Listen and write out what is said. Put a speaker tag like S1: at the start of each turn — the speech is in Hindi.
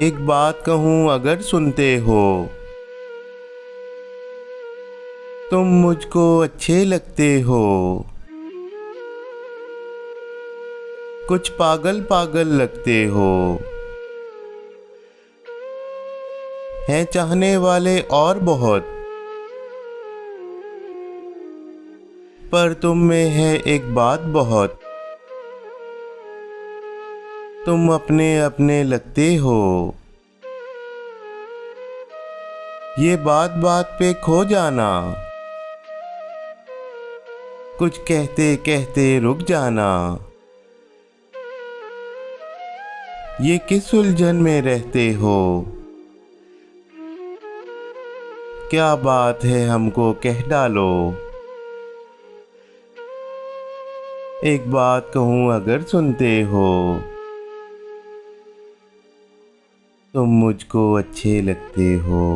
S1: एक बात कहूँ अगर सुनते हो, तुम मुझको अच्छे लगते हो। कुछ पागल पागल लगते हो। हैं चाहने वाले और बहुत, पर तुम में है एक बात बहुत। तुम अपने अपने लगते हो। ये बात बात पे खो जाना, कुछ कहते कहते रुक जाना। ये किस उलझन में रहते हो, क्या बात है हमको कह डालो। एक बात कहूँ अगर सुनते हो, तुम मुझको अच्छे लगते हो।